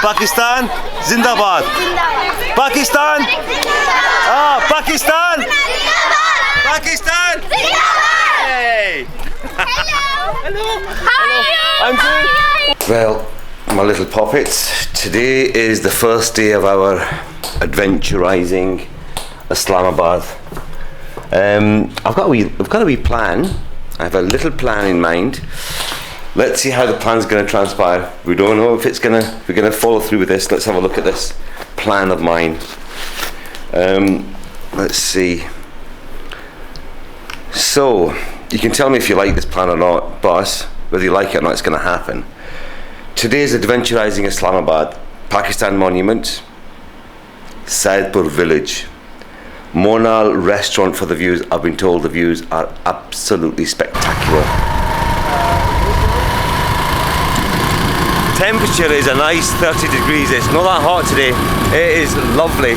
Pakistan, Zindabad. Pakistan. Ah, Pakistan. Pakistan. Hey. Hello. How are you? I'm good. Well, my little puppets, today is the first day of our adventurizing Islamabad. I've got a wee plan. I have a little plan in mind. Let's see how the plan's going to transpire. We don't know if we're going to follow through with this. Let's have a look at this plan of mine. Let's see. So, you can tell me if you like this plan or not, boss. Whether you like it or not, it's going to happen. Today's adventurizing Islamabad, Pakistan Monument, Saidpur Village, Monal restaurant for the views. I've been told the views are absolutely spectacular. Temperature is a nice 30 degrees. It's not that hot today. It is lovely.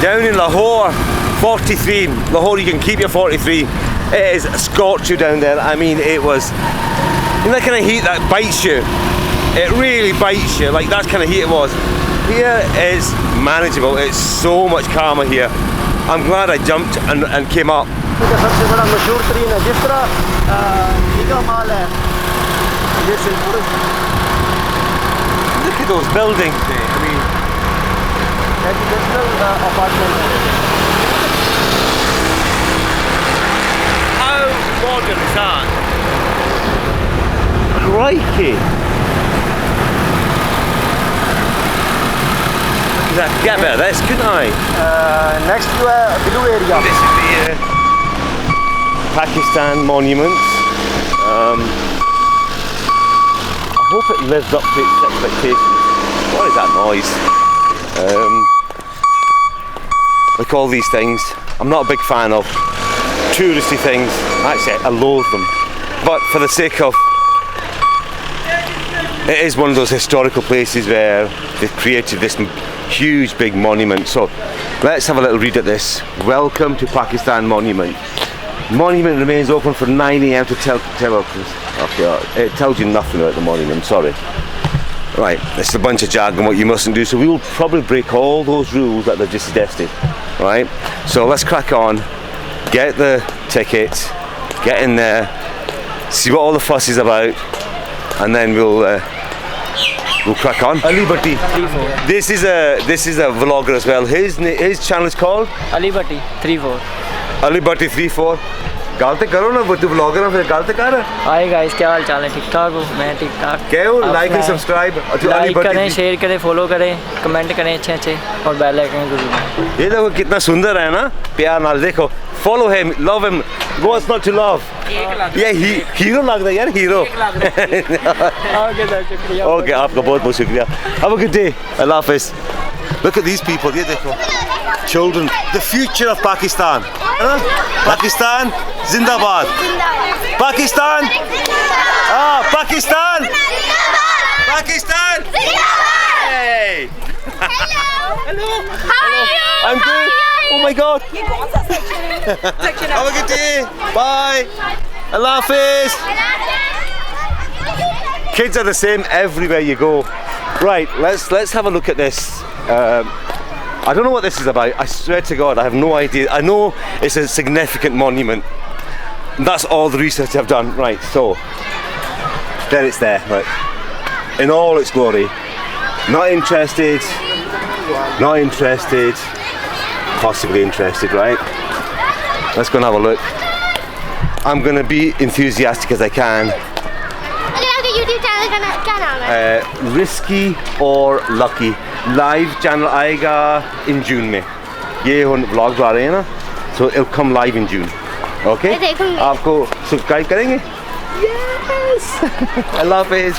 Down in Lahore, 43. Lahore, you can keep your 43. It is scorching down there. I mean, it was, you know, that kind of heat that bites you. It really bites you. Like that kind of heat it was. Here is manageable. It's so much calmer here. I'm glad I jumped and came up. Look at those buildings there. I mean, how modern is that? Crikey! I could get a bit of this, couldn't I? Next to a blue area. This is the Pakistan Monument. I hope it lives up to its expectations. What is that noise? Like all these things, I'm not a big fan of touristy things. Actually, I loathe them. But for the sake of, it is one of those historical places where they've created this huge big monument. So let's have a little read at this. Welcome to Pakistan Monument. Monument remains open from 9 AM to 10. Okay, it tells you nothing about the monument, sorry. Right, it's a bunch of jargon what you mustn't do, so we will probably break all those rules that they've just suggested. Right, so let's crack on, get the ticket, get in there, see what all the fuss is about, and then we'll crack on. Ali Bhatti. This is a vlogger as well. His channel is called Ali Bhatti 34. Ali Bhatti 34. गलत करो ना वो तू blogger है फिर गलत कर hi guys क्या हाल चाल है ठीक ठाक हो मैं ठीक ठाक क्या हो लाइक एंड सब्सक्राइब लाइक करें शेयर करें फॉलो करें कमेंट करें अच्छे और बेल आइकन जरूर ये देखो कितना सुंदर है ना प्यार नाल देखो follow him love him what's not to love ये हीरो लगता है यार हीरो ओके आपका बहुत बहुत शुक्रिया हैव अ गुड डे अल्लाह हाफिज़ Look at these people, ये देखो children, the future of Pakistan. Pakistan, Zindabad. Pakistan. Ah, Pakistan. Pakistan. Hey. Hello. How are you? I'm good. Oh my God. Have a good day. Bye. Allah Hafiz. Kids are the same everywhere you go. Right, let's have a look at this. I don't know what this is about. I swear to God, I have no idea. I know it's a significant monument. That's all the research I've done. Right, so there it's there, right, in all its glory. Not interested. Not interested. Possibly interested, right? Let's go and have a look. I'm going to be enthusiastic as I can. Risky or Lucky live channel आएगा in June में ये हम vlog आ रहे हैं ना so it'll come live in June okay आपको subscribe करेंगे yes Allah Hafiz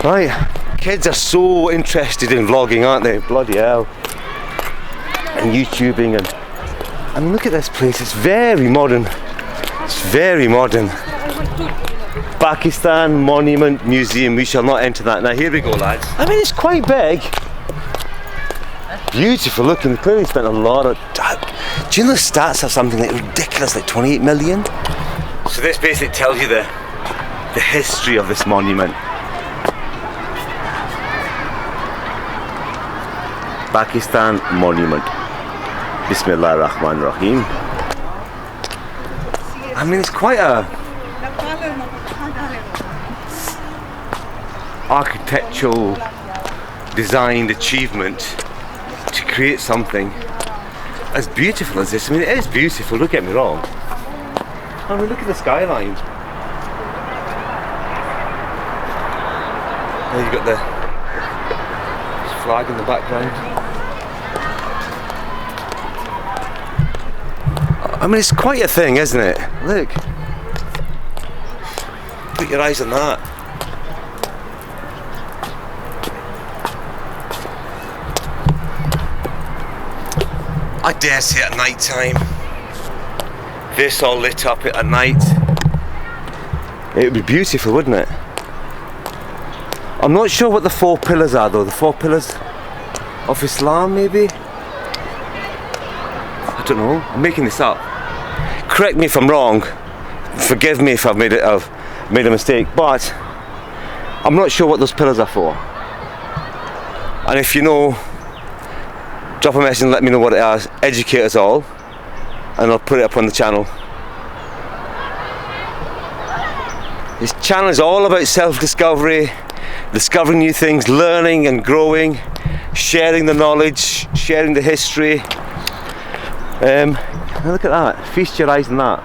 right kids are so interested in vlogging aren't they bloody hell and YouTubing and I mean look at this place it's very modern it's very modern Pakistan Monument Museum. We shall not enter that. Now here we go, lads. I mean, it's quite big. Beautiful looking. They clearly spent a lot of. Do you know the stats have something like ridiculous, like 28 million? So this basically tells you the history of this monument. Pakistan monument. Bismillah ar-Rahman ar-Rahim. I mean, it's quite a architectural designed achievement to create something as beautiful as this. I mean, it is beautiful, don't get me wrong. I mean, look at the skyline. There you've got the flag in the background. I mean, it's quite a thing, isn't it? Look. Put your eyes on that. I dare say at night time, this all lit up at night, it would be beautiful, wouldn't it? I'm not sure what the 4 pillars are though. The 4 pillars of Islam, maybe? I don't know. I'm making this up. Correct me if I'm wrong. Forgive me if I've made a mistake. But I'm not sure what those pillars are for. And if you know, drop a message and let me know what it is. Educate us all, and I'll put it up on the channel. This channel is all about self-discovery, discovering new things, learning and growing, sharing the knowledge, sharing the history. Look at that. Feast your eyes on that.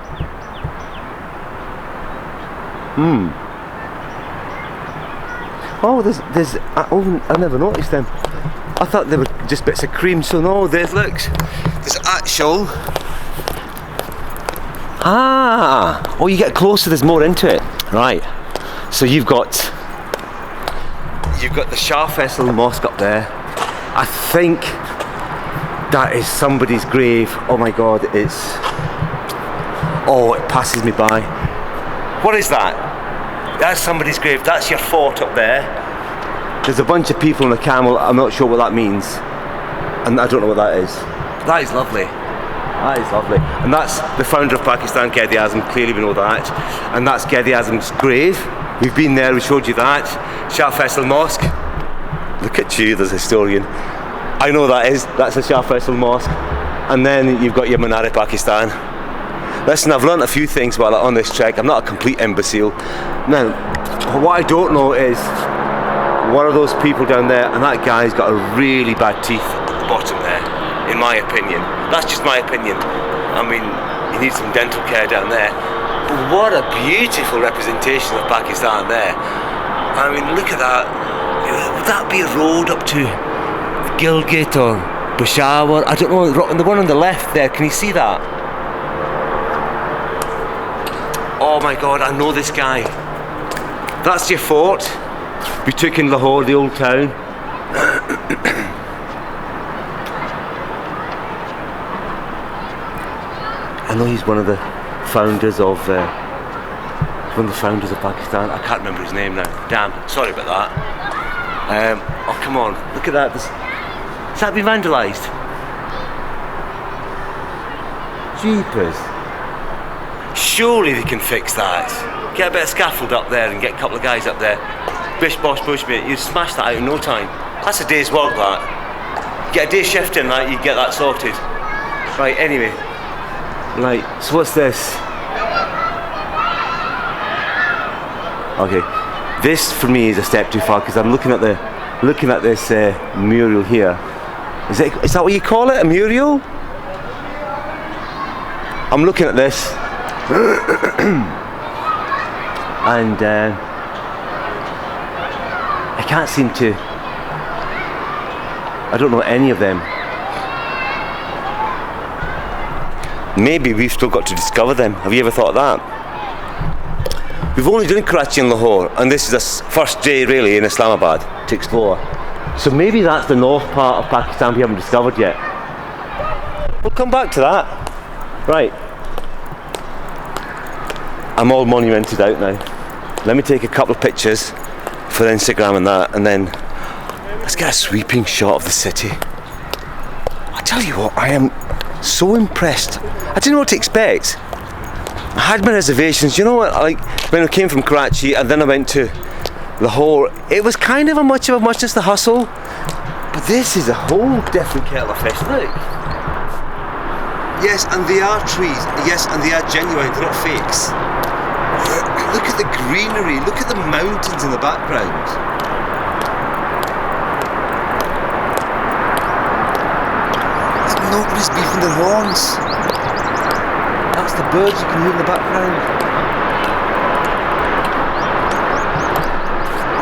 Oh, there's. Oh, I never noticed them. I thought they were just bits of cream. So no, there's actual. Oh, you get closer. There's more into it. Right. So you've got the Shah Faisal Mosque up there. I think that is somebody's grave. Oh my God, it passes me by. What is that? That's somebody's grave. That's your fort up there. There's a bunch of people on a camel. I'm not sure what that means, and I don't know what that is. That is lovely. That is lovely. And that's the founder of Pakistan, Quaid-e-Azam. Clearly we know that. And that's Quaid-e-Azam's grave. We've been there, we showed you that. Shah Faisal Mosque. Look at you, there's a historian. I know that's a Shah Faisal Mosque. And then you've got your Minar-e-Pakistan. Listen, I've learnt a few things while on this trek. I'm not a complete imbecile. Now, what I don't know is one of those people down there, and that guy's got a really bad teeth at the bottom there, in my opinion. That's just my opinion. I mean, he needs some dental care down there. But what a beautiful representation of Pakistan there. I mean, look at that. Would that be a road up to Gilgit or Peshawar? I don't know. The one on the left there, can you see that? Oh my God, I know this guy. That's your fort. We took in Lahore, the old town. I know he's one of the founders of Pakistan. I can't remember his name now. Damn, sorry about that. Oh come on, look at that. Has that been vandalised? Jeepers. Surely they can fix that. Get a bit of scaffold up there and get a couple of guys up there. Bish bosh bush mate, you'd smash that out in no time. That's a day's work, that. Get a day shift in that, you get that sorted. Right, anyway. Right, so what's this? Okay, this for me is a step too far because I'm looking at this mural here. Is that what you call it? A mural? I'm looking at this, and I can't seem to. I don't know any of them. Maybe we've still got to discover them. Have you ever thought of that? We've only done Karachi and Lahore, and this is the first day really in Islamabad to explore. So maybe that's the north part of Pakistan we haven't discovered yet. We'll come back to that. Right. I'm all monumented out now. Let me take a couple of pictures for Instagram and that, and then let's get a sweeping shot of the city. I tell you what, I am so impressed. I didn't know what to expect. I had my reservations. You know what? Like when I came from Karachi and then I went to Lahore, it was kind of a muchness, the hustle. But this is a whole different kettle of fish, look. Yes, and they are trees. Yes, and they are genuine, they're not fakes. Look at the greenery, look at the mountains in the background. Nobody's beefing their horns. That's the birds you can hear in the background.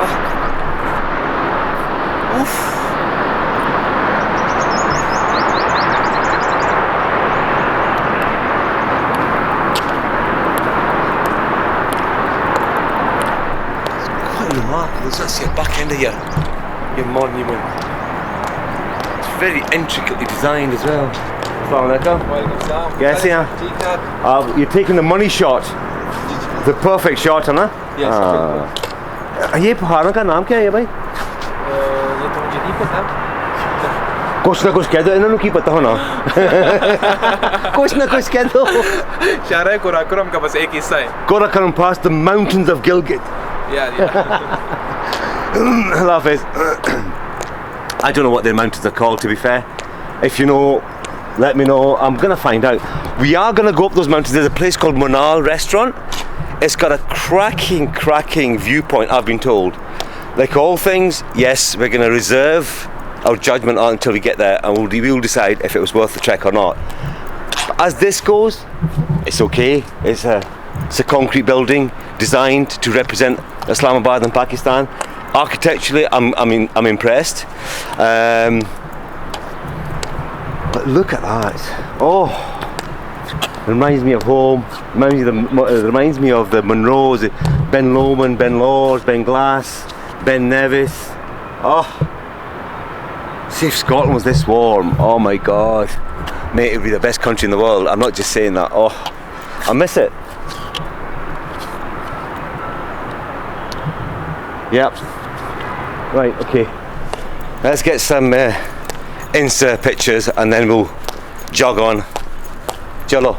Oh. Oof. It's quite remarkable. That's your back end of your monument. Very intricately designed as well. Assalamualaikum. Yes, yeah. You're taking the money shot. The perfect shot, है ना? Yes. ये पहाड़ों का नाम क्या है भाई? ये तो मुझे नहीं पता. कुछ ना कुछ कह दो, इन्होंने की पता होना. कुछ ना कुछ कह दो. शारा कोराकोरम का बस एक हिस्सा है. Korakoram past the mountains of Gilgit. Yeah. Allah Hafiz. I don't know what their mountains are called, to be fair. If you know, let me know. I'm gonna find out. We are gonna go up those mountains. There's a place called Munal Restaurant. It's got a cracking viewpoint, I've been told. Like all things, yes, we're gonna reserve our judgment on until we get there, and we'll decide if it was worth the trek or not. But as this goes, it's okay. It's a concrete building designed to represent Islamabad and Pakistan. Architecturally, I'm impressed. But look at that! Oh, it reminds me of home. Reminds me of the Monroes, Ben Lomond, Ben Laws, Ben Glass, Ben Nevis. Oh, see if Scotland was this warm. Oh my God, mate, it would be the best country in the world. I'm not just saying that. Oh, I miss it. Yep. Right, okay. Let's get some Insta pictures and then we'll jog on. Jolo.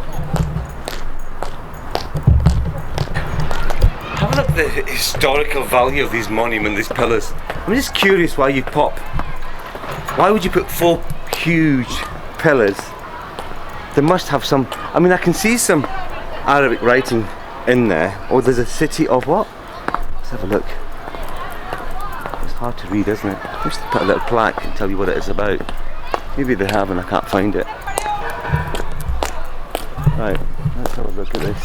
Have a look at the historical value of these monuments, these pillars. I'm just curious why you pop. Why would you put 4 huge pillars? They must have some. I mean, I can see some Arabic writing in there. Oh, there's a city of what? Let's have a look. Hard to read, isn't it? I wish they put a little plaque and tell you what it is about. Maybe they have and I can't find it. Right, let's have a look at this.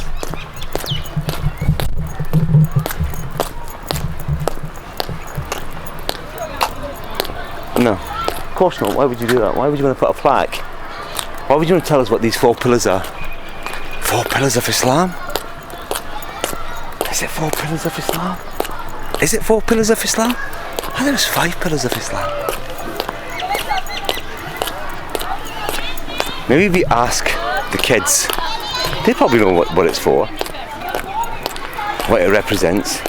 No, of course not. Why would you do that? Why would you want to put a plaque? Why would you want to tell us what these 4 pillars are? 4 pillars of Islam? Is it 4 pillars of Islam? Is it 4 pillars of Islam? I think there's 5 pillars of Islam. Maybe we ask the kids. They probably know what it's for. What it represents.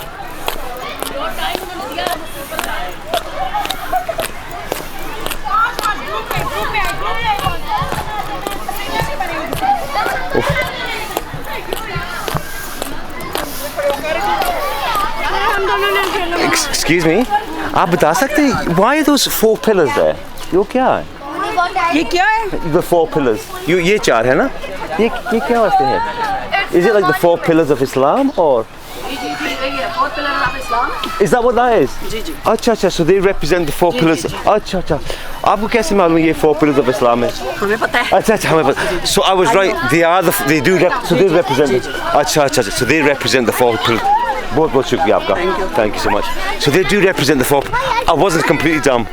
Excuse me, आप बता सकते हैं why are those 4 pillars there? ये क्या है? ये क्या है? The 4 pillars. ये 4 है ना? ये क्या वास्ते है? Is it like the 4 pillars of Islam or? Is that what that is? अच्छा, so they represent the 4 pillars. अच्छा. आपको कैसे मालूम ये 4 pillars of Islam है? हमें पता है. अच्छा, हमें पता. So I was right. They represent. अच्छा. So they represent the 4 pillars. बहुत शुक्रिया आपका. Thank you so much. So they do represent the 4. I wasn't completely dumb.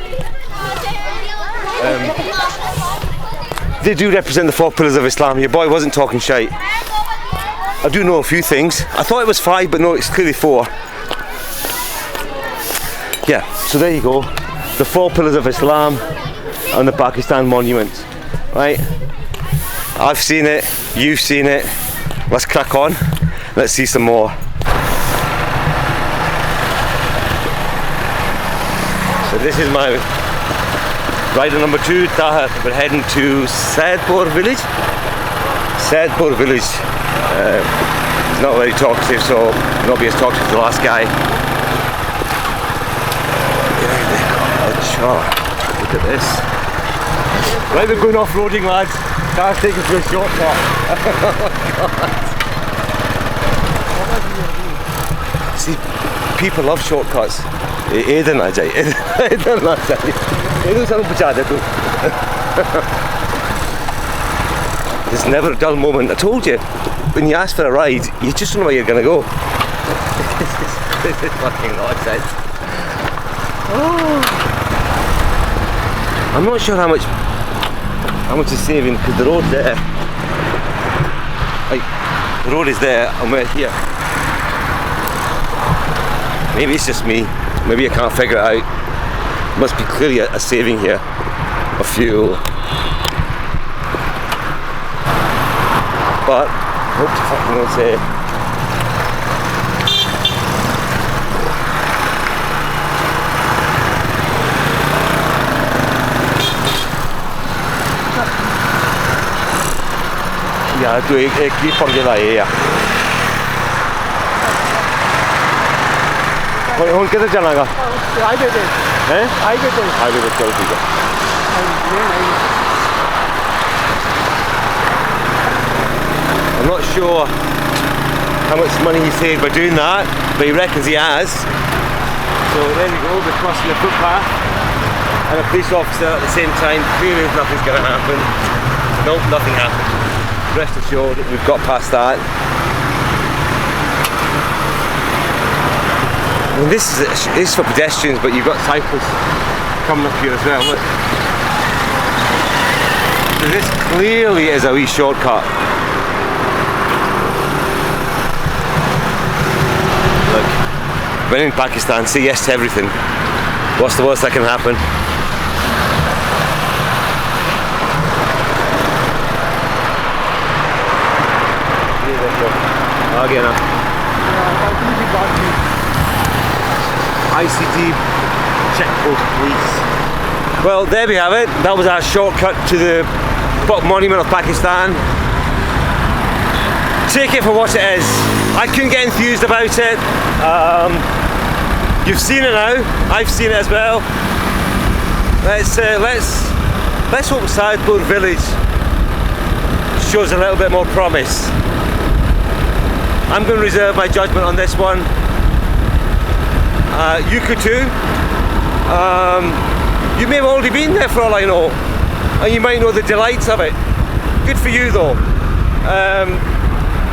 They do represent the 4 pillars of Islam. Your boy wasn't talking shite. I do know a few things. I thought it was 5, but no, it's clearly 4. Yeah, so there you go. The 4 pillars of Islam and the Pakistan monument. Right? I've seen it, you've seen it. Let's crack on. Let's see some more. So this is my rider number 2, Tahir. We're heading to Saidpur Village. Saidpur Village. He's not very talkative, so not be as talkative as the last guy. Look at this. Right, we're going off-roading, lads. Car's taking to a shortcut. See, people love shortcuts. इधर ना जाइए, इधर ना जाइए, इधर सब बचा दे तू. There's never a dull moment. I told you, when you ask for a ride, you just don't know where you're gonna go. This is fucking nonsense. Oh. I'm not sure how much is saving, because the road there, like, the road is there and we're here. Maybe it's just me. Maybe I can't figure it out. Must be clearly a saving here of fuel. But I hope to fucking say yeah, tu ek पंगे लाए यार. ਹੁਣ ਕਿੱਧਰ ਜਾਣਾਗਾ? Highway पे हैं? Highway पे highway पे चल ठीक है. I'm not sure how much money he saved by doing that, but he reckons he has. So there we go, we're crossing the footpath and a police officer at the same time. Clearly nothing's going to happen. Nope, nothing happened. Rest assured we've got past that. I mean, this is for pedestrians, but you've got cyclists coming up here as well. Look. So this clearly is a wee shortcut. Look, when in Pakistan, say yes to everything. What's the worst that can happen? Again, ICT checkpost police. Well, there we have it. That was our shortcut to the monument of Pakistan. Take it for what it is. I couldn't get enthused about it. You've seen it now. I've seen it as well. Let's hope Saidpur Village shows a little bit more promise. I'm going to reserve my judgment on this one. You could too. You may have already been there for all I know, and you might know the delights of it. Good for you though.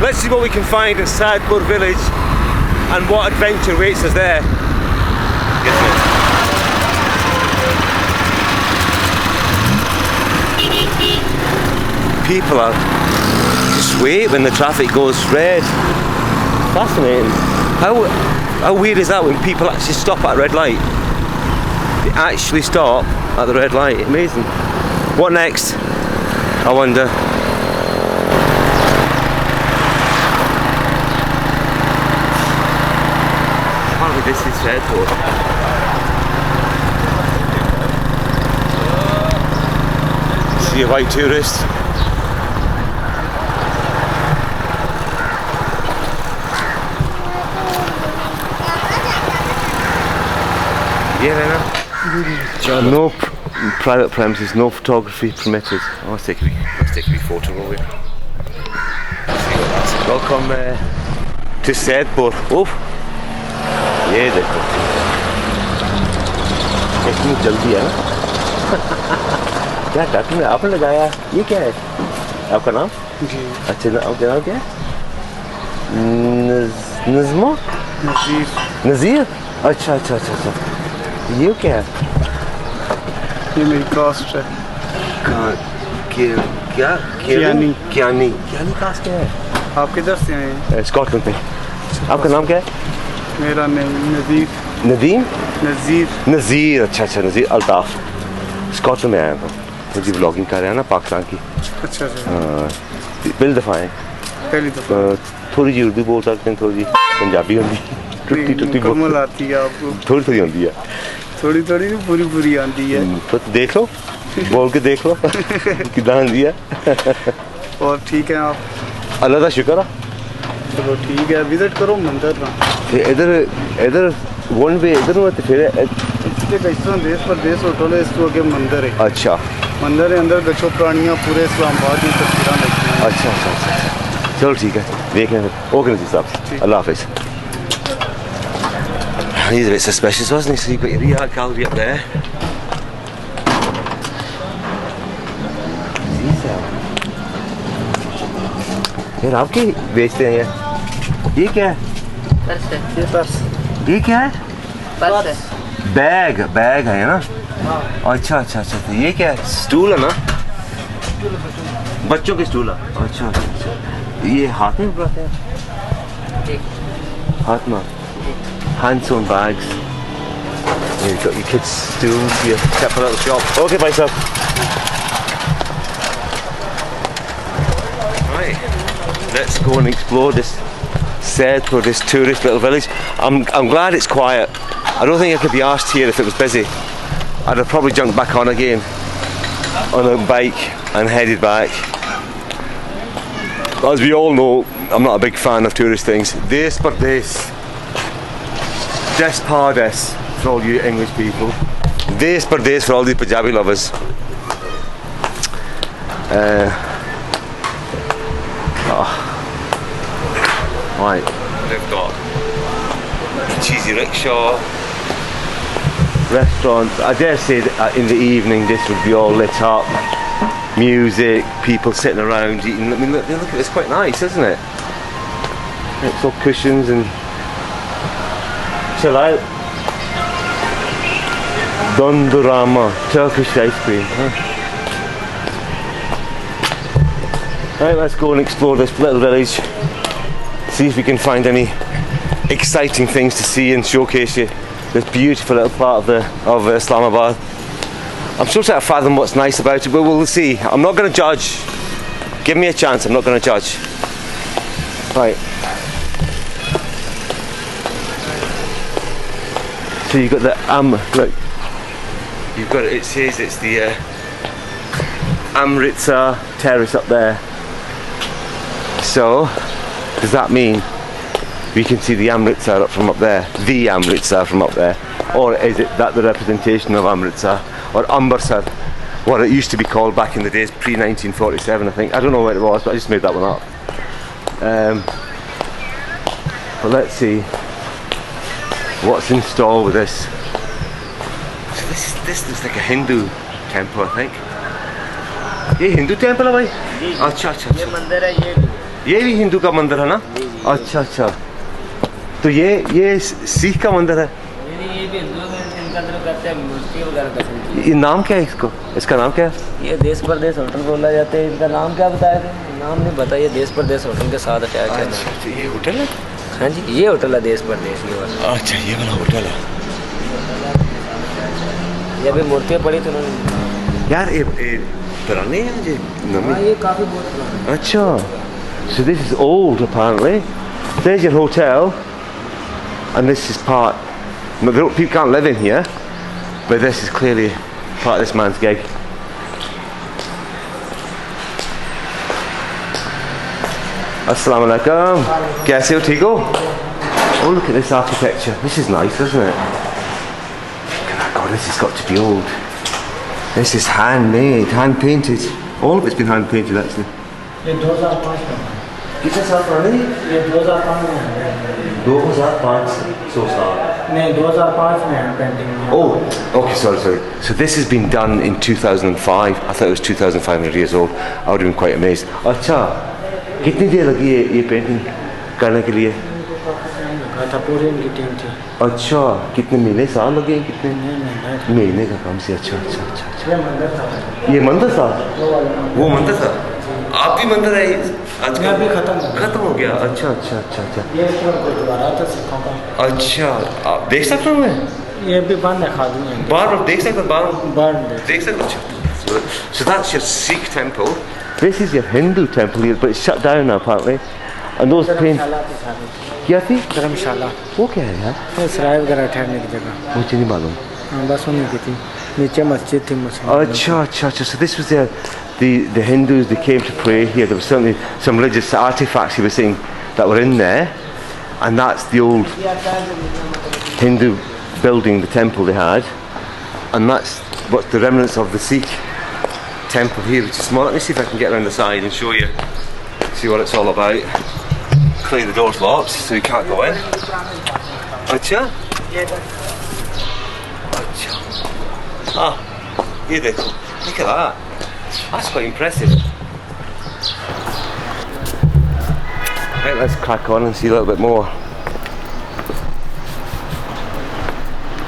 Let's see what we can find in Saidpur Village and what adventure waits us there. People are just wait when the traffic goes red. Fascinating. How weird is that when people actually stop at a red light? They actually stop at the red light. Amazing. What next? I wonder. Apparently this is Saidpur. See a white tourist. No private premises, no photography permitted. Oh, let's take a wee photo, will we? Welcome to Saidpur. Oh, ये देखो, इतनी जल्दी है ना? क्या cartoon है आपने लगाया? ये क्या है? आपका नाम? जी। अच्छा, आपका नाम क्या है? नज़मा? नज़ीर। नज़ीर? अच्छा अच्छा अच्छा अच्छा। ये क्या है? ये मेरी कास्ट है। क्या? कियानी। कियानी कास्ट क्या है? आप किधर से आए? स्कॉटलैंड से। आपका नाम क्या है? मेरा नाम नज़ीर। नदीम? नज़ीर। नज़ीर, अच्छा अच्छा, नज़ीर अल्ताफ़। स्कॉटलैंड में आया था। मुझे ब्लॉगिंग कर रहे हैं ना पाकिस्तान की। अच्छा अच्छा। हाँ, पहली दफ़ा आए। पहली दफ़ा। थोड़ी जी उर्दू बोल सकते हैं, थोड़ी जी पंजाबी होती। टुट्टी मुकम्मल आती है आपको? थोड़ी होती है। थोड़ी नहीं, पूरी आती है। तो देख लो, बोल के देख लो कितना आती है। और ठीक है आप? अल्लाह का शुक्र है। चलो ठीक है, विजिट करो मंदिर ना। इधर वन वे इधर में, तो फिर रास्ते का इस तरह देश परदेश होटल है, इस तो आगे मंदिर है। अच्छा मंदिर के अंदर गच्छो प्राणियाँ पूरे इस्लामाबाद की तस्वीरें देखी हैं। अच्छा अच्छा अच्छा अच्छा। चलो ठीक है, देखें फिर। ओके नजीर साहब, अल्लाह हाफिज़। He's a bit suspicious, wasn't he? So you've got your art gallery up there. यार आपके बेचते हैं ये क्या है? पर्स है। ये पर्स ये क्या है? पर्स है। बैग बैग है ना? अच्छा अच्छा अच्छा, तो ये क्या है? स्टूल है ना? बच्चों के स्टूल है। अच्छा अच्छा अच्छा, ये हाथ में उठाते हैं? हाथ में hand sewn bags. Yeah, you've got your kids' stools, your separate little shop. Okay, bye, sir. Right, let's go and explore this Saidpur, this tourist little village. I'm glad it's quiet. I don't think I could be asked here if it was busy. I'd have probably jumped back on again on a bike and headed back. As we all know, I'm not a big fan of tourist things. This but this. Des Pardes for all you English people. Des Pardes for all the Punjabi lovers. Right, they've got a cheesy rickshaw, restaurants. I dare say that in the evening this would be all lit up. Music, people sitting around eating. I mean, look at this, quite nice, isn't it? It's all cushions and chill out. Dondurama, Turkish ice cream. Huh? Right, let's go and explore this little village. See if we can find any exciting things to see and showcase you this beautiful little part of Islamabad. I'm still trying to fathom what's nice about it, but we'll see. I'm not going to judge. Give me a chance. I'm not going to judge. Right. So you've got the look, you've got it says it's the Amritsar terrace up there. So does that mean we can see the Amritsar from up there? The Amritsar from up there? Or is it that the representation of Amritsar or Ambersar, what it used to be called back in the days pre-1947, I think. I don't know what it was, but I just made that one up. But let's see what's in store with this. So this looks like a Hindu temple, I think. ये Hindu temple है भाई? अच्छा अच्छा ये मंदिर है, ये भी हिंदू का मंदिर है ना? अच्छा अच्छा, तो ये सिख का मंदिर है? ये भी हिंदू हैं, इनका अंदर करते हैं मूर्ति वगैरह कसम की। ये नाम क्या है इसका नाम क्या है? ये देश परदेश होटल बोला जाता है। इनका नाम क्या बताया थे? नाम नहीं पता। ये देश परदेश होटल के साथ अटैच है। अच्छा, तो ये होटल है? हाँ जी, ये होटल है देश परदेश ये वाला। अच्छा, ये वाला होटल है। ये भी मूर्तियाँ पड़ी थी उन्होंने। यार ये पुराने हैं जी? हाँ, ये काफ़ी बहुत पुराना है। अच्छा, so this is old apparently. There's your hotel, and this is part. People can't live in here, but this is clearly part of this man's gig. Assalamu alaikum. Kaise ho, theek ho? Oh, look at this architecture. This is nice, isn't it? God, this has got to be old. This is handmade, hand painted. All of it's been hand painted actually. ये 2005 में। कितने साल पुराने? ये 2005 में। 2005 साल. नहीं, 2005 में है painting. Oh, okay, sorry. So this has been done in 2005. I thought it was 2,500 years old. I would have been quite amazed. अच्छा, कितनी देर लगी है ये पेंटिंग करने के लिए? था पूरी इनकी टीम थी। अच्छा, कितने महीने साल लगे? कितने महीने का काम से? अच्छा अच्छा अच्छा अच्छा। ये मंदिर था? वो मंदिर था? आप भी मंदिर है आज का? अभी खत्म हो गया। अच्छा अच्छा अच्छा अच्छा। ये गुरुद्वारा था सिखों का। अच्छा, आप देख सकता हूँ मैं? ये भी बंद है, खाली है। बाहर देख सकता हूँ? बाहर देख सकता हूँ। So that's your Sikh temple. This is your Hindu temple here, but it's shut down now apparently. And those paint. क्या थी? धर्मशाला। वो क्या है यार? ये सराय वगैरह ठहरने की जगह। मुझे नहीं मालूम। हाँ, बस उन्हीं की थी। नीचे मस्जिद थी मुस्लिम। अच्छा अच्छा अच्छा। So this was the Hindus. They came to pray here. There was certainly some religious artifacts he was saying that were in there, and that's the old Hindu building, the temple they had. and that's what's the remnants of the Sikh temple here, which is small. Let me see if I can get around the side and show you, see what it's all about. Clearly the door's locked, so you can't go in. Acha? Acha. Ah, here they go. Look at that. That's quite impressive. Right, let's crack on and see a little bit more.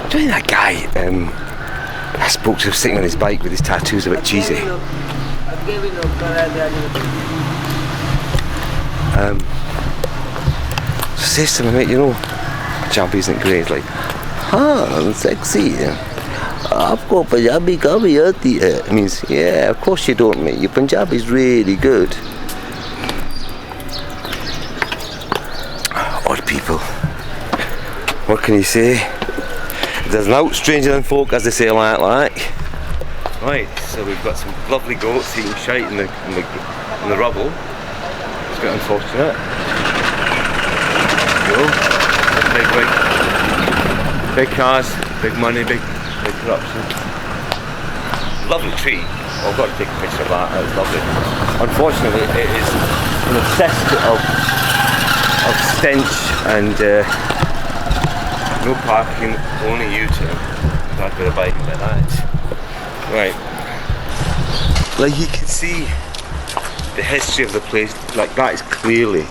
Do you think that guy I spoke to sitting on his bike with his tattoos a bit cheesy? So says to me, mate, you know, Punjabi isn't great. It's like, हाँ sexy. आपको पंजाबी काफी आती है. It means, yeah, of course you don't, mate. Your Punjabi is really good. Odd people. What can you say? There's naught stranger than folk, as they say like. Right, so we've got some lovely goats eating shite in the rubble. It's a bit unfortunate. Big cars, big money, big corruption. Lovely tree. Oh, I've got to take a picture of that. That was lovely. Unfortunately, it is an necessity of stench and no parking, only U-turn. Can't go to biking like that. Right. Like you can see the history of the place. Like that is clearly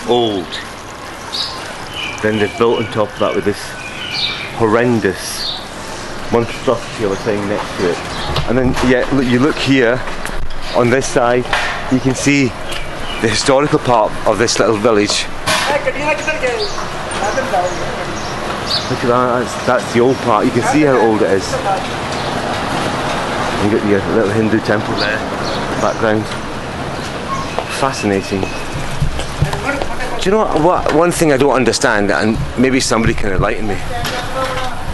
old. Then they've built on top of that with this horrendous monstrosity of a thing next to it. And then, yeah, look, you look here on this side, you can see the historical part of this little village. Look at that, that's the old part. You can see how old it is. You got your little Hindu temple there in the background. Fascinating. Do you know what? One thing I don't understand, and maybe somebody can enlighten me.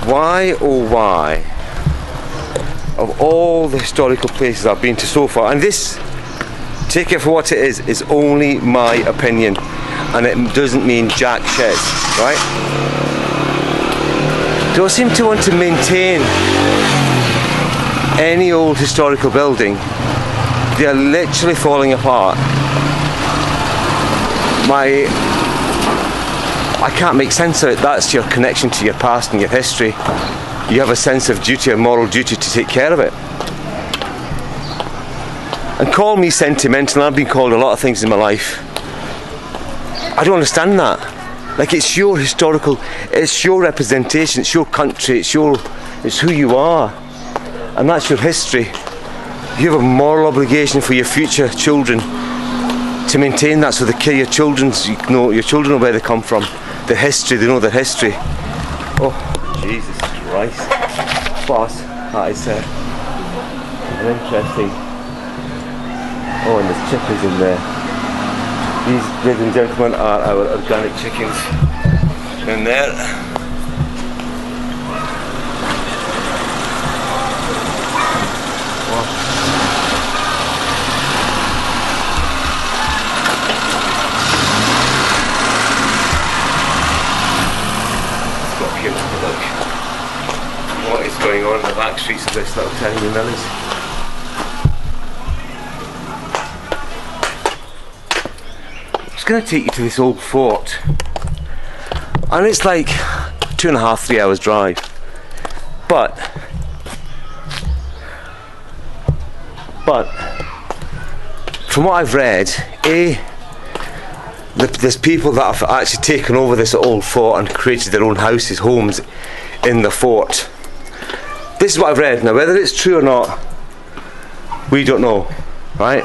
Why, oh why, of all the historical places I've been to so far, and this, take it for what it is only my opinion, and it doesn't mean jack shit, right? Don't seem to want to maintain any old historical building. They are literally falling apart. I can't make sense of it. That's your connection to your past and your history. You have a sense of duty, a moral duty to take care of it. And call me sentimental, I've been called a lot of things in my life. I don't understand that. Like, it's your historical, it's your representation, it's your country, it's who you are. And that's your history. You have a moral obligation for your future children to maintain that, so your children know where they come from. The history, they know their history. Oh, Jesus Christ. Boss, that is interesting. Oh, and there's chickens in there. These, ladies and gentlemen, are our organic chickens in there. What is going on in the back streets of this little tiny village? I'm just going to take you to this old fort, and it's like 2.5-3 hours drive, but from what I've read, there's people that have actually taken over this old fort and created their own houses, homes in the fort. This is what I've read. Now, whether it's true or not, we don't know, right?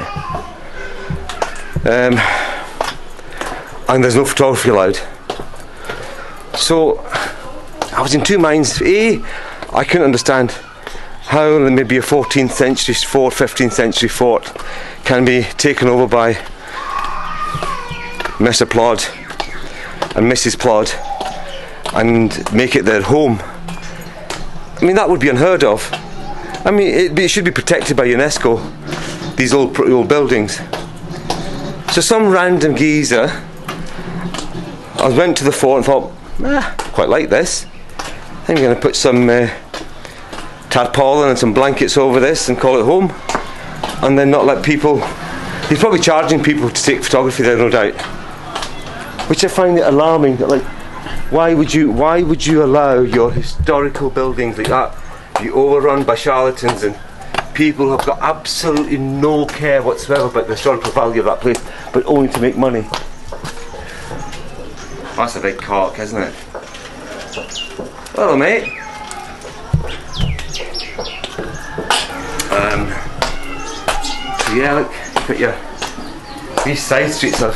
And there's no photography allowed. So I was in two minds. I couldn't understand how maybe a 14th century fort, 15th century fort can be taken over by Mr. Plod and Mrs. Plod and make it their home. I mean, that would be unheard of. I mean, it should be protected by UNESCO, these old buildings. So some random geezer, I went to the fort and thought, quite like this. I'm going to put some tarpaulin and some blankets over this and call it home, and then not let people. He's probably charging people to take photography there, no doubt. Which I find it alarming. Like, why would you allow your historical buildings like that to be overrun by charlatans and people who have got absolutely no care whatsoever about the historical value of that place, but only to make money? That's a big cock, isn't it? Hello, mate. Yeah, look, you've got your these side streets of.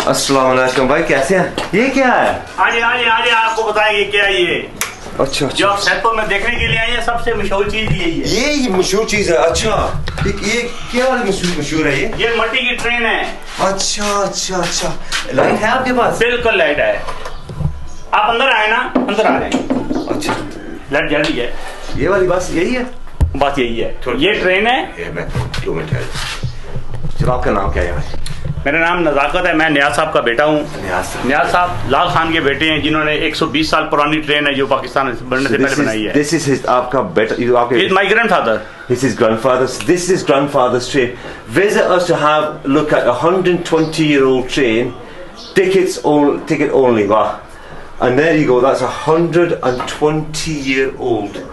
अस्सलाम वालेकुम भाई, कैसे हैं? ये क्या है? आइए आइए आइए, आपको बताएंगे क्या है ये। अच्छा जो आप सैदपुर में देखने के लिए आए हैं, सबसे मशहूर चीज यही है। ये मशहूर चीज है। अच्छा, ये क्या वाली मशहूर है ये? ये मट्टी की ट्रेन है। अच्छा अच्छा अच्छा, लाइट है आपके पास? बिल्कुल लाइट है। आप अंदर आए ना, अंदर आ रहे हैं। अच्छा, लाइट जल रही है। ये वाली बस यही है? बात यही है। ये ट्रेन है। ये मैं 2 मिनट है। चलो, आपका नाम क्या है? मेरा नाम नज़ाकत है, मैं नियाज साहब का बेटा हूँ। नियाज साहब लाल खान के बेटे हैं, जिन्होंने 120 साल पुरानी ट्रेन है जो पाकिस्तान बनने से पहले बनाई है। This is his, आपका बेटा, He's my grandfather. This is grandfather's. This is grandfather's train. Visitors to have look at a 120-year-old train. Ticket only. Wow. And there you go. That's a 120-year-old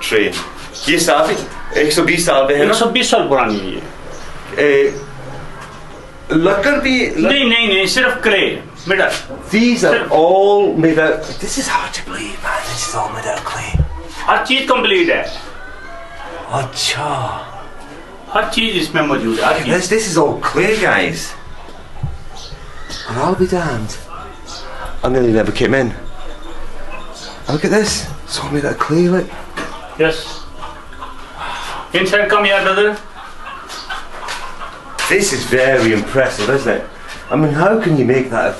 train. ये साफ 120 साल पे है ना? 120 साल पुरानी है ये। लकड़ भी नहीं, सिर्फ clay middle. These are all made out. This is hard to believe, man. This is all made out of clay. हर चीज कंप्लीट है। अच्छा, हर चीज इसमें मौजूद है। this is all clay, guys. And I'll be damned. I nearly never came in. Look at this. It's all made out of clay, look. Yes. Inside, come here, brother. This is very impressive, isn't it? I mean, how can you make that?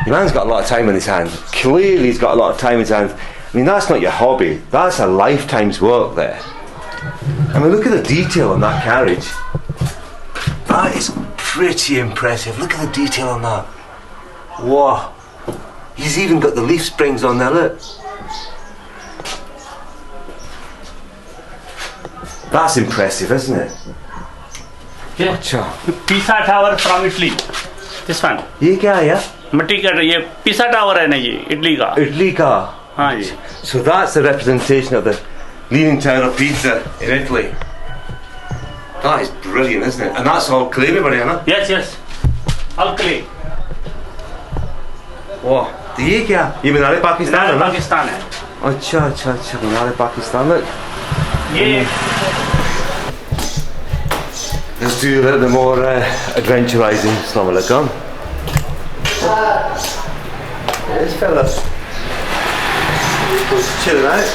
Your man's got a lot of time in his hands. Clearly, he's got a lot of time in his hands. I mean, that's not your hobby. That's a lifetime's work there. I mean, look at the detail on that carriage. That is pretty impressive. Look at the detail on that. Wow. He's even got the leaf springs on there, look. That's impressive, isn't it? Yeah. अच्छा, Pisa Tower from Italy. This one. ये क्या है? मट्टी का ये पिसा tower है ना, ये इटली का। इटली का। हाँ जी। So that's a representation of the leaning tower of Pisa in Italy. That is brilliant, isn't it? And that's all clay में बने हैं ना? Yes. All clay. वाह, तो ये क्या? ये मीनार पाकिस्तान है ना? पाकिस्तान है। अच्छा, मीनार पाकिस्तान है। ये Let's do a little bit more adventurizing. Assalamu alaikum. This fella. Boys chilling out.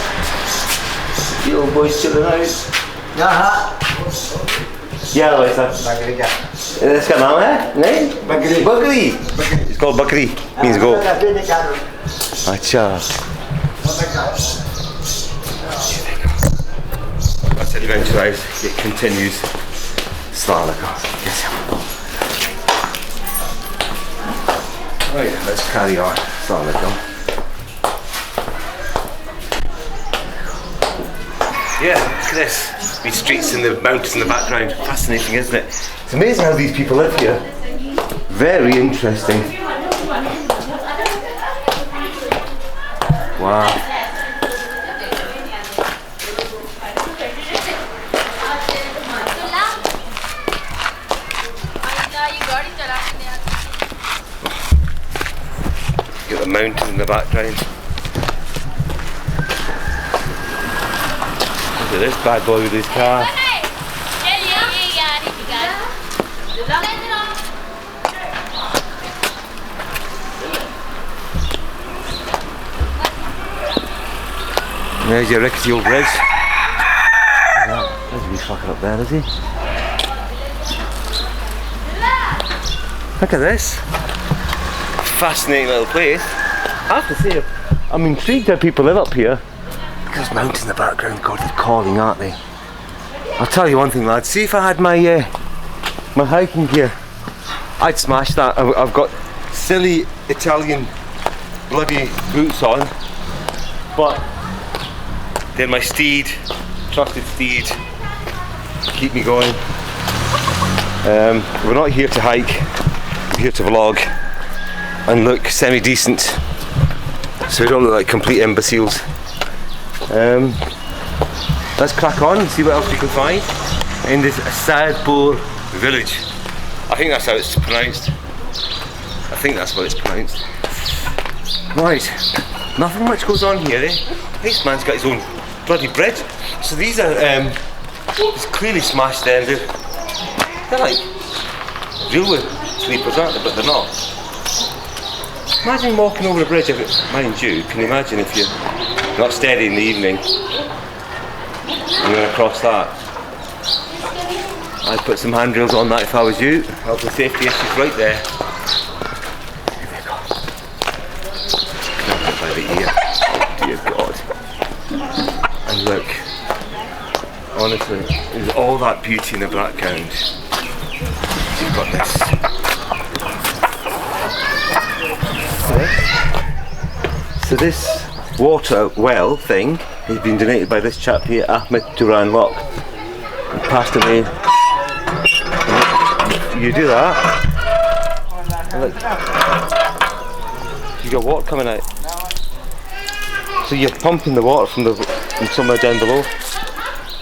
The old boys chilling out. Yeah, what's that? बकरी क्या? इसका नाम है? नहीं? बकरी. It's called Bakri. Means goat. अच्छा. Let's adventurize. It continues. Assalamu alaikum. Yes. Right, let's carry on. Assalamu alaikum. Yeah, look at this. These streets and the mountains in the background. Fascinating, isn't it? It's amazing how these people live here. Very interesting. Wow. Got the mountains in the background. Look at this bad boy with his car. There's your rickety old bridge. There's a wee fucker up there, is he? Look at this. Fascinating little place. I have to say, I'm intrigued how people live up here. Look at those mountains in the background. God, they're calling, aren't they? I'll tell you one thing, lads. See if I had my my hiking gear, I'd smash that. I've got silly Italian bloody boots on, but They're my steed, trusted steed. Keep me going. We're not here to hike, we're here to vlog and look semi-decent, so we don't look like complete imbeciles. Let's crack on and see what else we can find in this Saidpur Village. I think that's how it's pronounced. I think that's what it's pronounced. Right, nothing much goes on here, eh? This man's got his own bloody bread. So these are, it's clearly smashed then. They're like railway sleepers, aren't they? But they're not. Imagine walking over a bridge, mind you, can you imagine if you're not steady in the evening and going across that? I'd put some handrails on that if I was you. Health and safety issues right there. Here we go. Grab it by the ear. Oh dear God. And look, honestly, there's all that beauty in the background. You've got this. So this water well thing has been donated by this chap here, Ahmed Turan Lock. He passed away. You do that, and look, you got water coming out. So you're pumping the water from somewhere down below.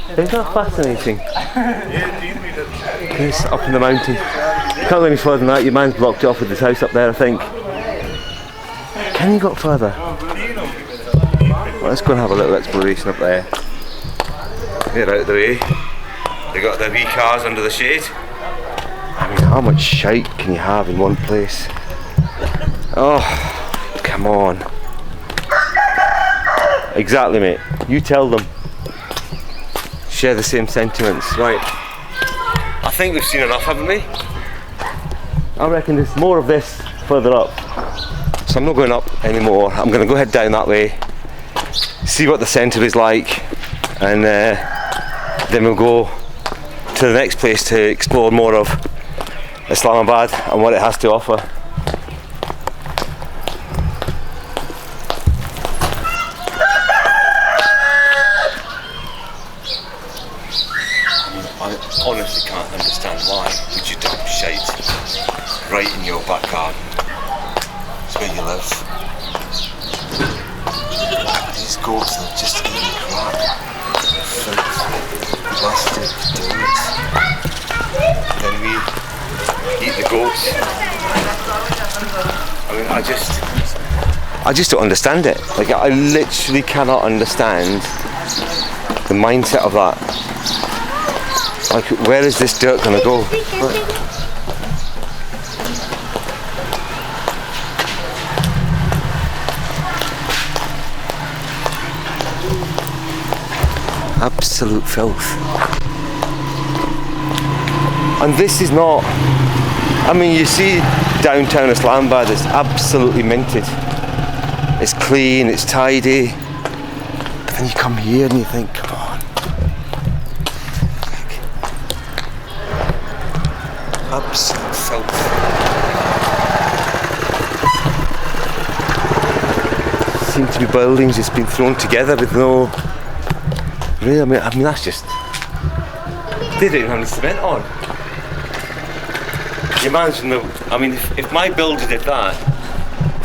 Isn't that fascinating? It's up in the mountain. Can't go any further than that. Your man's blocked it off with his house up there, I think. Can you go further? Well, let's go and have a little exploration up there. They're out of the way. They got their wee cars under the shade. I mean, how much shite can you have in one place? Oh, come on. Exactly, mate. You tell them. Share the same sentiments. Right. I think we've seen enough, haven't we? I reckon there's more of this further up. So I'm not going up anymore. I'm going to go head down that way, see what the centre is like, and then we'll go to the next place to explore more of Islamabad and what it has to offer. I honestly can't understand why would you dump shite right in your back garden. It's where you live. These goats are just eating crap, filth, plastic, dirt. Then we eat the goats. I mean, I just don't understand it. Like, I literally cannot understand the mindset of that. Like, where is this dirt gonna go? Absolute filth. And this is not, I mean, you see downtown Islamabad, it's absolutely minted. It's clean, it's tidy. But then you come here and you think, come on. Absolute filth. Seem to be buildings just been thrown together with no. Really, I mean that's just. They don't even have any cement on. You imagine the. I mean, if my builder did that,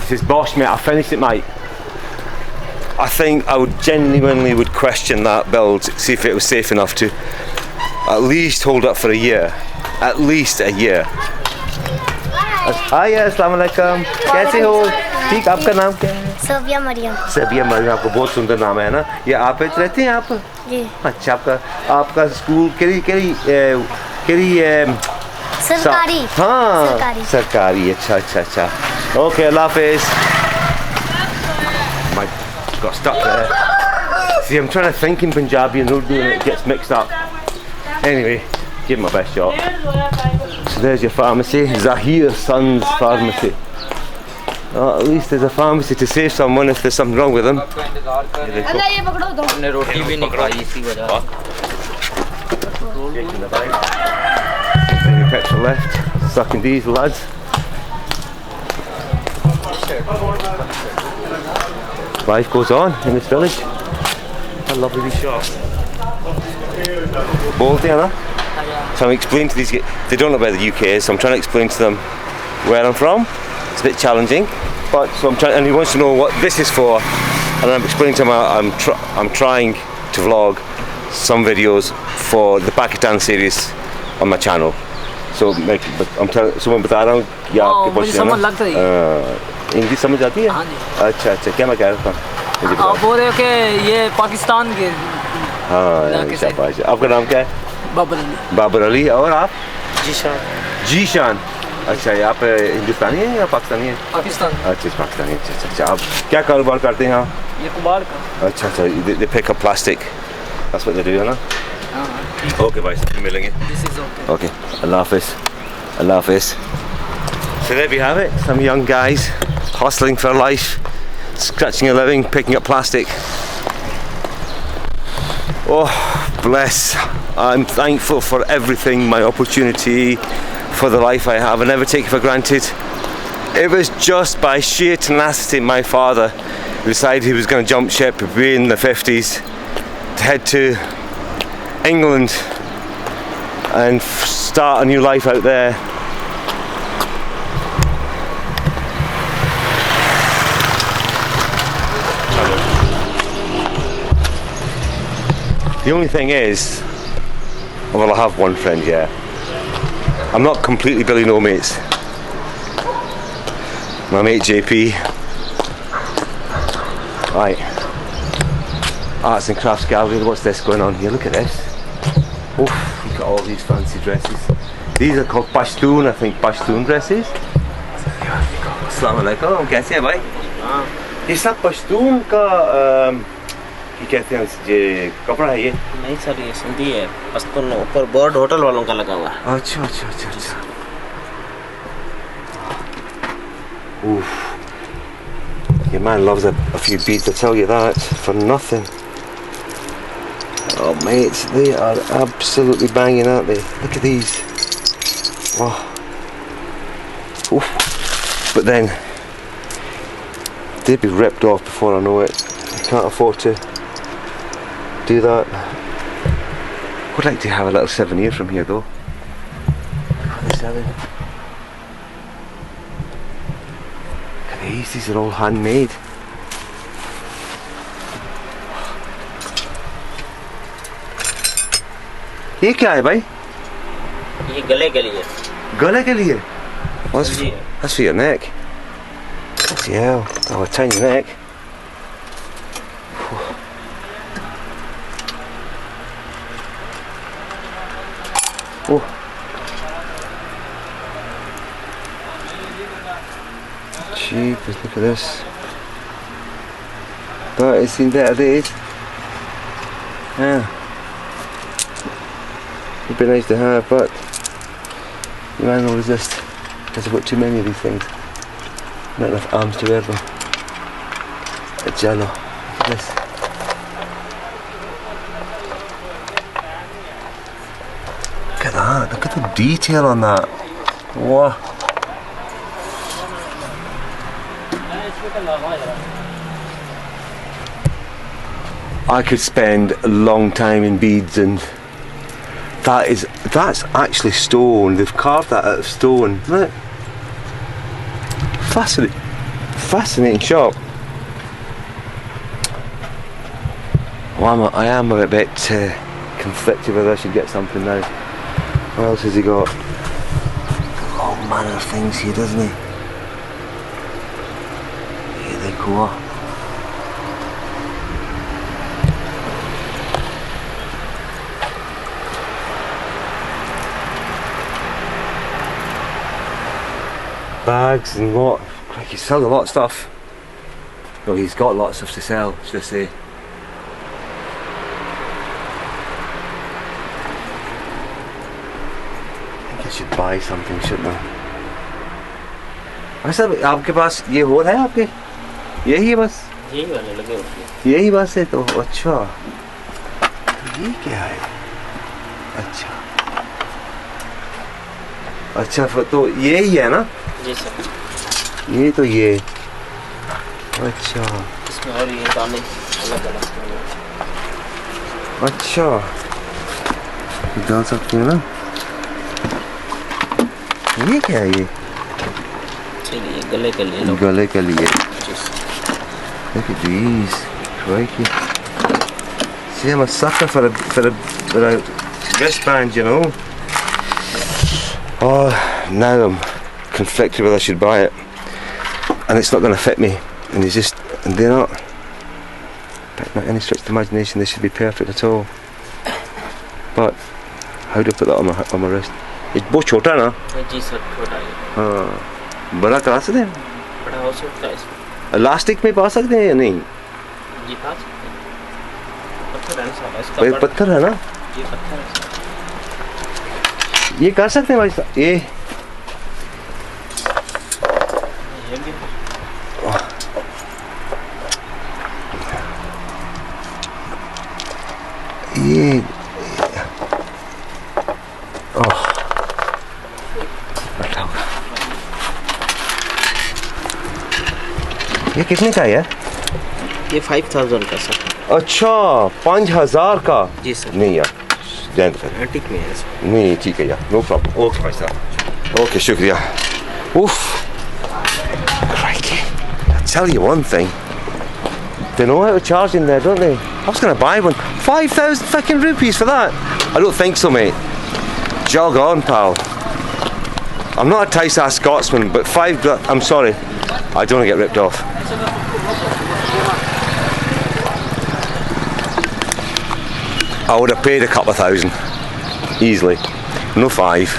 he says, "Boss, mate, I finished it, mate." I think I would genuinely would question that build, see if it was safe enough to at least hold up for a year. At least a year. Hi, अस्सलाम वालेकुम. कैसे हो? ठीक, आपका नाम क्या है? सबिया मरियम. सबिया मरियम, आपका बहुत सुंदर नाम है ना? ये आप रहते हैं आप? जी. अच्छा, आपका स्कूल केरी सरकारी. हाँ, सरकारी. अच्छा. Okay, Allah Hafiz. I got stuck there. See, I'm trying to think in Punjabi and Urdu and it gets mixed up. Anyway, give it my best shot. So there's your pharmacy, Zahir Son's pharmacy. Oh, at least there's a pharmacy to save someone if there's something wrong with them. Any petrol left, sucking diesel, lads. Life goes on in this village. a lovely shop. बोलते हैं ना? So I'm explaining to these kids, they don't know where the UK is, so I'm trying to explain to them where I'm from. It's a bit challenging, but so I'm trying, and he wants to know what this is for, and I'm explaining to him I'm trying to vlog some videos for the Pakistan series on my channel. So I'm telling someone बता रहा हूँ कि आपके मुझे समझ लग रही है। इंग्लिश समझ आती है? हाँ जी। अच्छा क्या मैं कह रहा था? आप बोल रहे हो कि ये पाकिस्तान के हाँ शाबाश। आपका नाम क्या है? बाबर अली। और आप? जीशान। अच्छा ये आप हिंदुस्तानी हैं या पाकिस्तानी हैं? पाकिस्तान। अच्छा पाकिस्तानी। अच्छा आप क्या कारोबार करते हैं? ये कबाड़ का। अच्छा they pick up plastic. That's what they do, है ना? Okay भाई मिलेंगे। This is okay. Okay. Allah Hafiz. So there we have it. Some young guys hustling for life, scratching a living, picking up plastic. Oh, bless. I'm thankful for everything, my opportunity, for the life I have. I never take it for granted. It was just by sheer tenacity my father decided he was going to jump ship way in the 50s to head to England and start a new life out there. The only thing is, well, I have one friend, yeah. I'm not completely Billy No Mates. My mate JP. Right. Arts and Crafts Gallery. What's this going on here? Look at this. Oof, look at all these fancy dresses. These are called Pashtun, I think. Pashtun dresses. Assalamu alaikum. कैसे हैं भाई? ये सब पश्तून का क्या कहते हैं ये कपड़ा है ये? नहीं सर ये सिंधी है पश्तून ऊपर बोर्ड होटल वालों का लगा हुआ है। अच्छा। Oof. Your man loves a few beads, I tell you that, for nothing. Oh mates, they are absolutely banging, aren't they? Look at these. Oh. Oof. But then they'd be ripped off before I know it. I can't afford to do that. Would like to have a little souvenir from here though. 27. Look at these are all handmade. ये क्या है भाई? ये गले के लिए। गले के लिए? That's for your neck. Yeah, oh, a tiny neck. Oh. Jeepers, look at this. That has seen better days. Yeah. It'd be nice to have, but you might not resist because I've got too many of these things. Not enough arms to wear them. A jello. Look at this. Look at that. Look at the detail on that. Wow. I could spend a long time in beads, and that's actually stone. They've carved that out of stone. Look. Fascinating shop. Well, I am a bit conflicted whether I should get something now. What else has he got? All manner of things here, doesn't he? Here they go. Bags and what? He's selling a lot of stuff. Well, he's got a lot of stuff to sell, should I say. I think I should buy something, shouldn't I? अच्छा आपके पास ये हो है आपके? यही बस? यही वाले लगे हुए हैं। यही बस है तो अच्छा। ये क्या है? अच्छा तो यही है ना? जी सर। ये तो ये अच्छा इसमें और ये दाने अलग अलग अच्छा डाल सकते हैं ना। ये क्या है ये? चलिए गले के लिए लो। गले के लिए। Look at these. Crikey. See, I'm a sucker for a wristband, you know. Oh, now I'm conflicted whether I should buy it, and it's not going to fit me. And they're not. By any stretch of the imagination, they should be perfect at all. But how do I put that on my wrist? It's बहुत छोटा ना? जी sir छोटा है। हाँ, बड़ा करा सकते हैं? बड़ा हो सकता है इसमें। इलास्टिक में पा सकते हैं या नहीं? जी पा सकते हैं। पत्थर है ना इसका। भाई पत्थर है ना? ये पत्थर है। ये कर सकते हैं भाई साहब? ये ये कितने का है यार? ये 5000 का सर। अच्छा 5000 का? जी सर। नहीं यार एंटीक में है सर। नहीं ठीक है यार, नो प्रॉब्लम। ओके भाई साहब, ओके शुक्रिया। उफ crikey. I tell you one thing, they know how to charge in there, don't they? I was going to buy one. 5,000 fucking rupees for that? I don't think so, mate. Jog on, pal. I'm not a tight-ass Scotsman, but I'm sorry, I don't want to get ripped off. I would have paid a couple of thousand easily, no 5.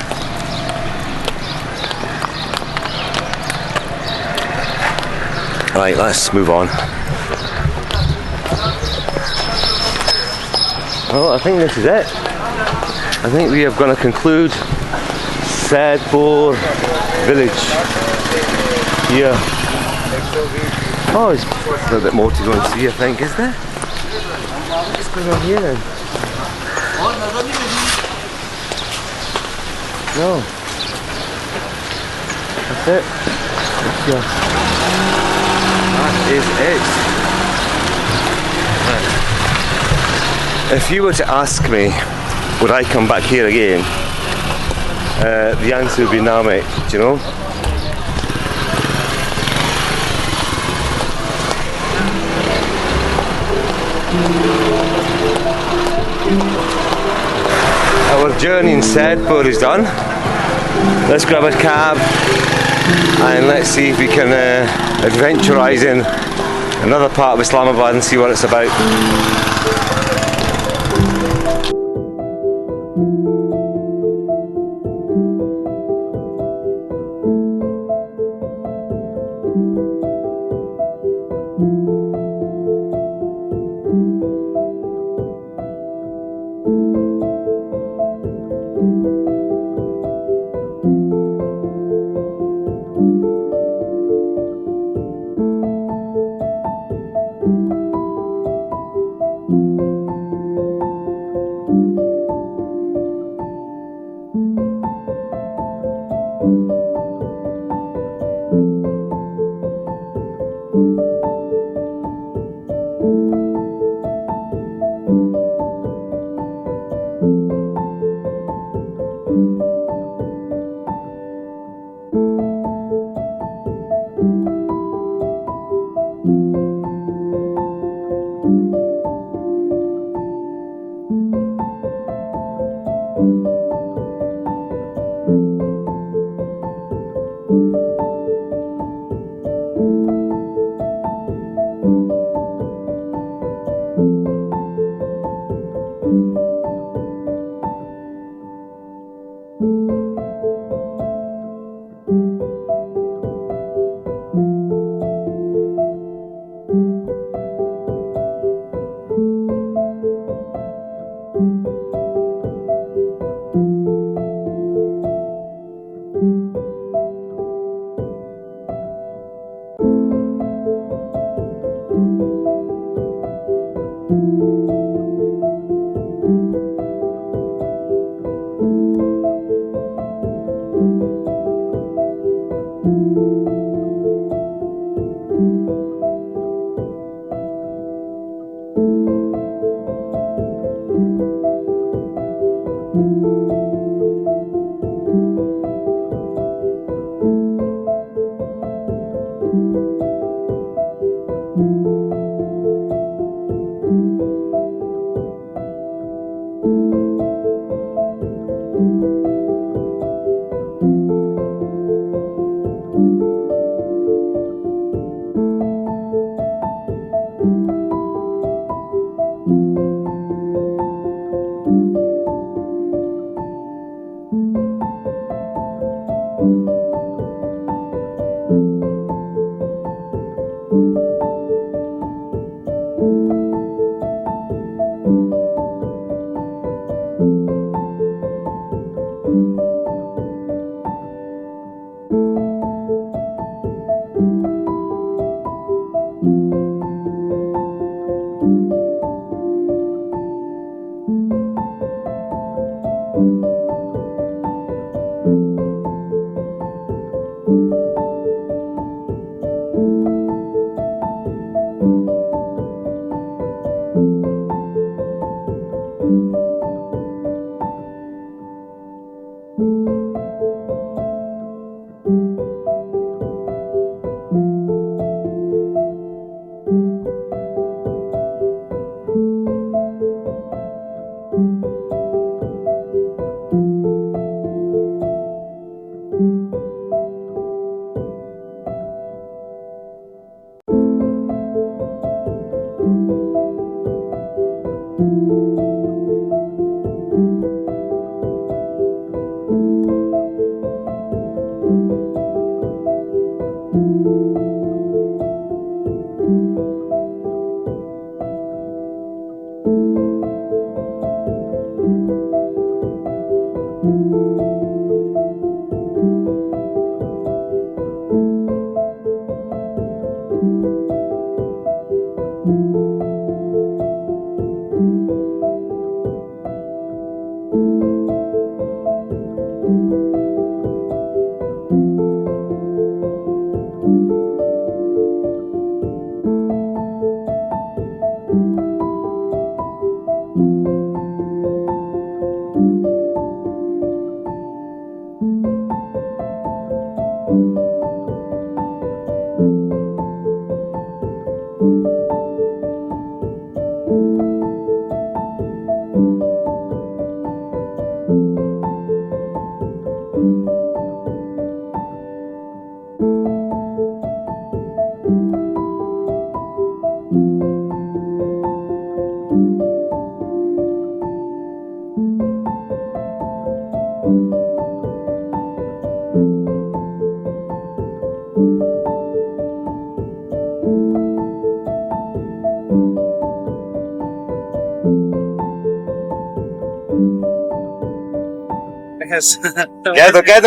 Right, let's move on. Well, I think this is it. I think we are going to conclude Saidpur Village here. Oh, there's a little bit more to go and see, I think, is there? What's going on here then? No. That's it. Yeah. That is it. Right. If you were to ask me, would I come back here again? The answer would be no, mate. Do you know? Our journey in Saidpur is done. Let's grab a cab and let's see if we can adventurise in another part of Islamabad and see what it's about.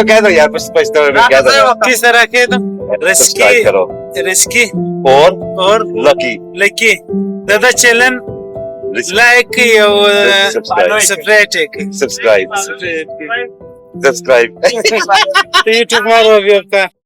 कह दो यार, कुछ पछतावे में क्या दो। किस तरह के तो सब्सक्राइब करो रिस्की और लकी लकी दादा channel like subscribe subscribe YouTube मारो अभी आपका